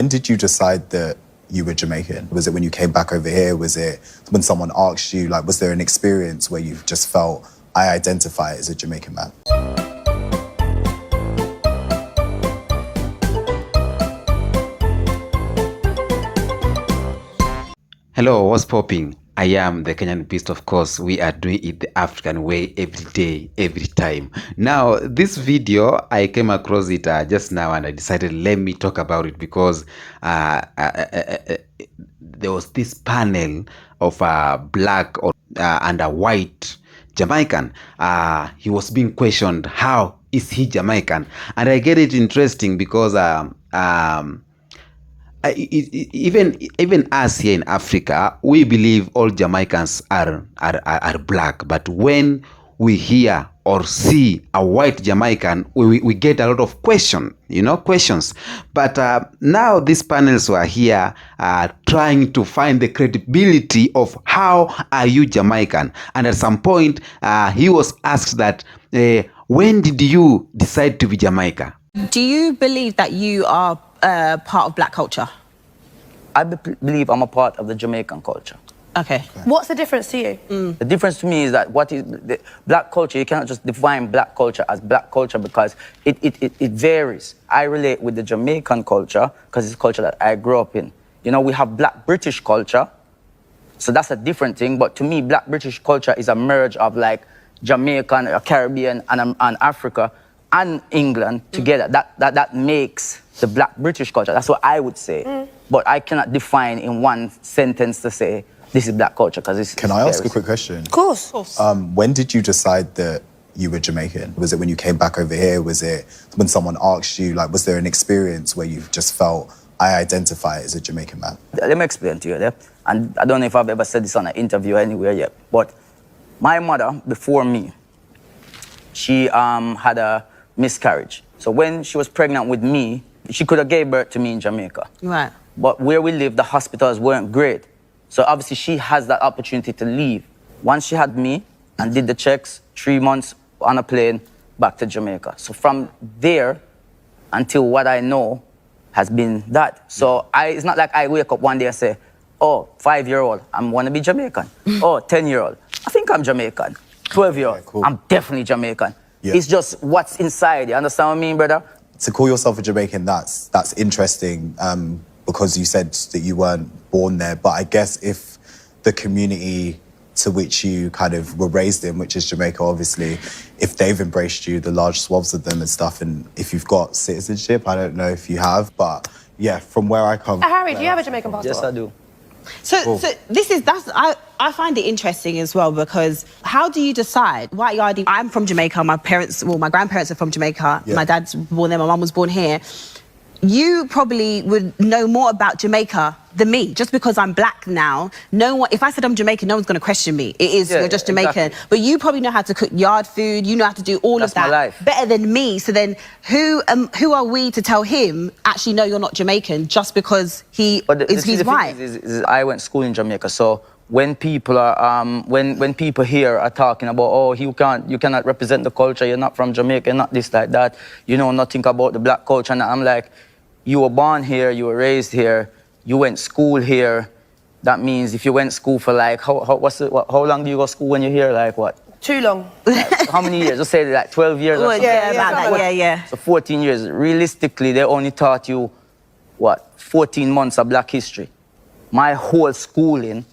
When did you decide that you were Jamaican? Was it when you came back over here? Was it when someone asked you, like, was there an experience where you just felt, I identify as a Jamaican man? Hello, what's popping? I am the Kenyan Beast, of course. We are doing it the African way every day, every time. Now, this video, I came across it just now and I decided, let me talk about it because there was this panel of a black and a white Jamaican. He was being questioned, how is he Jamaican? And I get it interesting because even us here in Africa, we believe all Jamaicans are black. But when we hear or see a white Jamaican, we get a lot of questions. But now these panels were here trying to find the credibility of how are you Jamaican. And at some point, he was asked that, when did you decide to be Jamaica? Do you believe that you are part of black culture? I believe I'm a part of the Jamaican culture. Okay. What's the difference to you? The difference to me is that what is the black culture, you cannot just define black culture as black culture because it varies. I relate with the Jamaican culture because it's a culture that I grew up in. You know, we have black British culture, so that's a different thing. But to me, black British culture is a merge of like Jamaican, Caribbean, and Africa and England together. That makes the black British culture. That's what I would say. But I cannot define in one sentence to say this is black culture because it's. Can I ask a quick question? Of course. When did you decide that you were Jamaican? Was it when you came back over here? Was it when someone asked you, like, was there an experience where you just felt, I identify as a Jamaican man? Let me explain to you there. And I don't know if I've ever said this on an interview anywhere yet, but my mother, before me, she had a miscarriage. So when she was pregnant with me, she could have gave birth to me in Jamaica. Right. But where we live, the hospitals weren't great. So obviously she has that opportunity to leave. Once she had me and did the checks, 3 months on a plane back to Jamaica. So from there until what I know has been that. So it's not like I wake up one day and say, oh, 5-year-old, I'm want to be Jamaican. Oh, 10-year-old, I think I'm Jamaican. 12-year-old, Yeah, cool. I'm definitely Jamaican. Yeah. It's just what's inside. You understand what I mean, brother? To call yourself a Jamaican, that's interesting because you said that you weren't born there. But I guess if the community to which you kind of were raised in, which is Jamaica, obviously, if they've embraced you, the large swaths of them and stuff, and if you've got citizenship, I don't know if you have, but yeah, from where I come from. Harry, do you have a Jamaican passport? Yes, I do. So I find it interesting as well because how do you decide? White Yardie, I'm from Jamaica. My grandparents are from Jamaica. Yeah. My dad's born there. My mum was born here. You probably would know more about Jamaica than me, just because I'm black now. No one, if I said I'm Jamaican, no one's going to question me. It is, you're just Jamaican. Exactly. But you probably know how to cook yard food. You know how to do all That's of that my life. better than me. So then, who are we to tell him? Actually, no, you're not Jamaican, just because he's white. Is I went to school in Jamaica, so when people are when people here are talking about, oh, you cannot represent the culture, you're not from Jamaica, not this, like that, you know nothing about the black culture, and I'm like, you were born here, you were raised here, you went to school here. That means if you went to school for like how long do you go to school when you're here? Like what? Too long. Like, how many years? Just say like 12 years. Well, or something. yeah, about that. Yeah. So 14 years. Realistically, they only taught you what? 14 months of black history. My whole schooling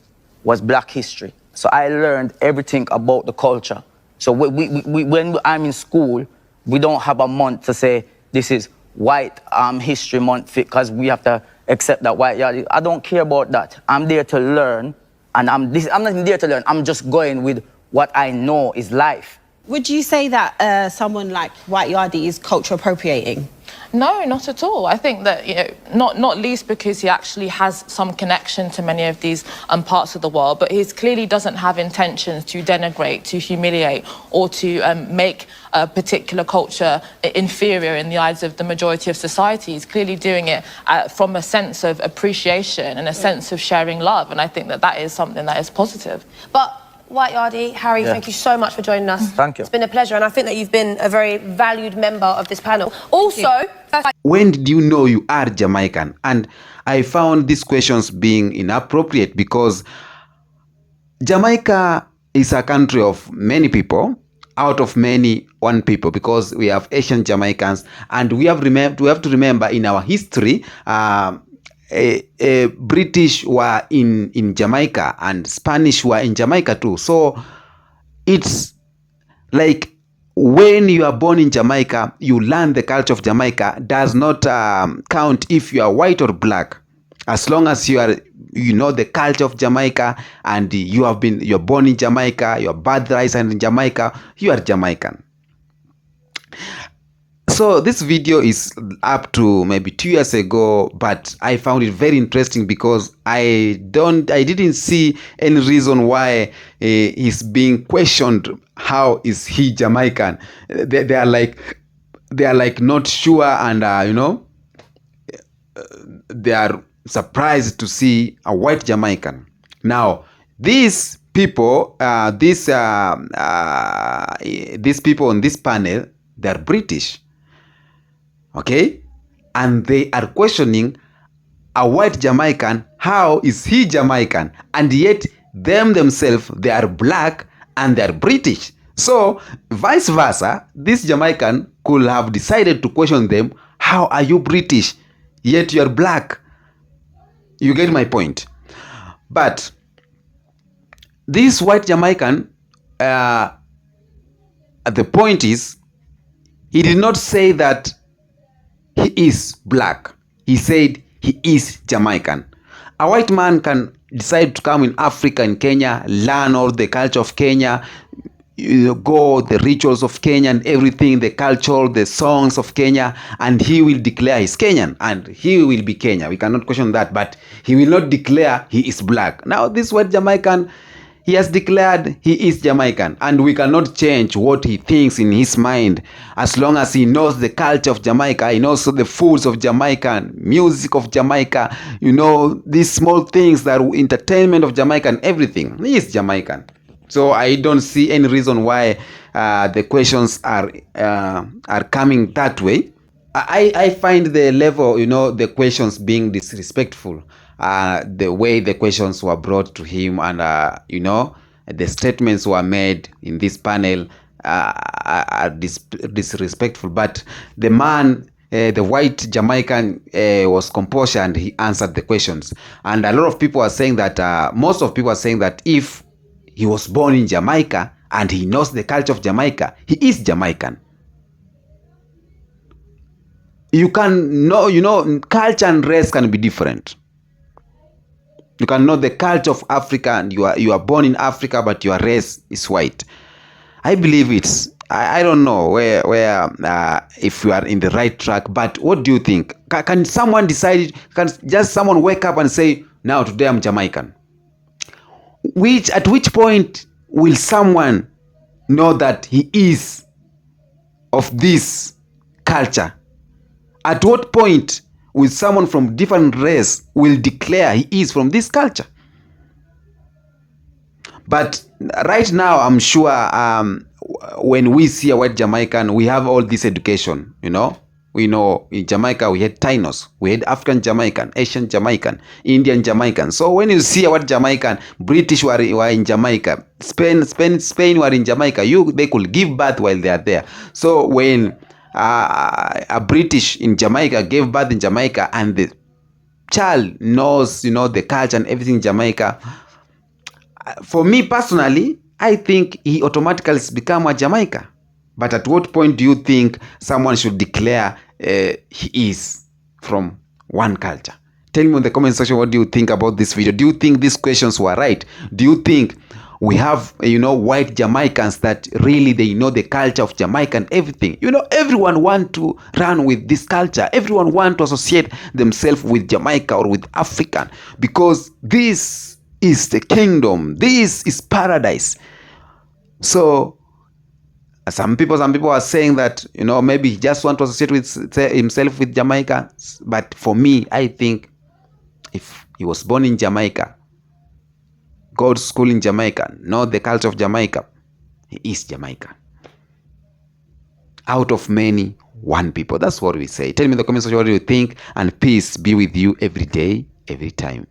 was black history. So I learned everything about the culture. So when I'm in school, we don't have a month to say this is white history month because we have to accept that white. Yeah, I don't care about that. I'm there to learn, and I'm not even there to learn. I'm just going with what I know is life. Would you say that someone like White Yardie is culture appropriating? No, not at all. I think that, you know, not least because he actually has some connection to many of these parts of the world, but he clearly doesn't have intentions to denigrate, to humiliate, or to make a particular culture inferior in the eyes of the majority of society. He's clearly doing it from a sense of appreciation and a sense of sharing love, and I think that that is something that is positive. But White Yardie, Harry, Yeah. thank you so much for joining us. Thank you. It's been a pleasure, and I think that you've been a very valued member of this panel. Also, When did you know you are Jamaican? And I found these questions being inappropriate because Jamaica is a country of many people, out of many one people, because we have Asian Jamaicans, and we have to remember in our history, British were in Jamaica and Spanish were in Jamaica too. So it's like when you are born in Jamaica, you learn the culture of Jamaica. Does not count if you are white or black. As long as you know the culture of Jamaica and you're born in Jamaica, your birthright and in Jamaica, you are Jamaican. So this video is up to maybe 2 years ago, but I found it very interesting because I didn't see any reason why he's being questioned. How is he Jamaican? They are like not sure, and they are surprised to see a white Jamaican. Now these people on this panel, they are British. Okay, and they are questioning a white Jamaican, how is he Jamaican? And yet themselves, they are black and they are British. So vice versa, this Jamaican could have decided to question them, how are you British yet you are black? You get my point. But this white Jamaican, the point is, he did not say that he is black. He said he is Jamaican. A white man can decide to come in Africa, in Kenya, learn all the culture of Kenya, go the rituals of Kenya and everything, the culture, the songs of Kenya, and he will declare he's Kenyan and he will be Kenya. We cannot question that, but he will not declare he is black. Now this white Jamaican, he has declared he is Jamaican, and we cannot change what he thinks in his mind as long as he knows the culture of Jamaica, he knows the foods of Jamaica, music of Jamaica, these small things that are entertainment of Jamaica and everything. He is Jamaican. So I don't see any reason why the questions are coming that way. I find the level, the questions being disrespectful. The way the questions were brought to him and, the statements were made in this panel are disrespectful. But the man, the white Jamaican, was composed and he answered the questions. And a lot of people are saying that, most of people are saying that if he was born in Jamaica and he knows the culture of Jamaica, he is Jamaican. You can know, culture and race can be different. You can know the culture of Africa and you are born in Africa, but your race is white. I believe I don't know where if you are in the right track, but what do you think? Can someone decide, can just someone wake up and say, now today I'm Jamaican? At which point will someone know that he is of this culture? At what point will someone from different race will declare he is from this culture? But right now, I'm sure when we see a white Jamaican, we have all this education, We know in Jamaica, we had Tainos, we had African Jamaican, Asian Jamaican, Indian Jamaican. So when you see a white Jamaican, British were in Jamaica, Spain were in Jamaica, they could give birth while they are there. So when a British in Jamaica gave birth in Jamaica and the child knows, the culture and everything in Jamaica, for me personally, I think he automatically become a Jamaican. But at what point do you think someone should declare he is from one culture? Tell me in the comment section, what do you think about this video? Do you think these questions were right? Do you think we have, white Jamaicans that really they know the culture of Jamaica and everything? Everyone want to run with this culture. Everyone want to associate themselves with Jamaica or with African because this is the kingdom. This is paradise. So some people are saying that, maybe he just want to associate himself with Jamaica. But for me, I think if he was born in Jamaica, God's school in Jamaica, know the culture of Jamaica. He is Jamaican. Out of many, one people. That's what we say. Tell me in the comment section what you think, and peace be with you every day, every time.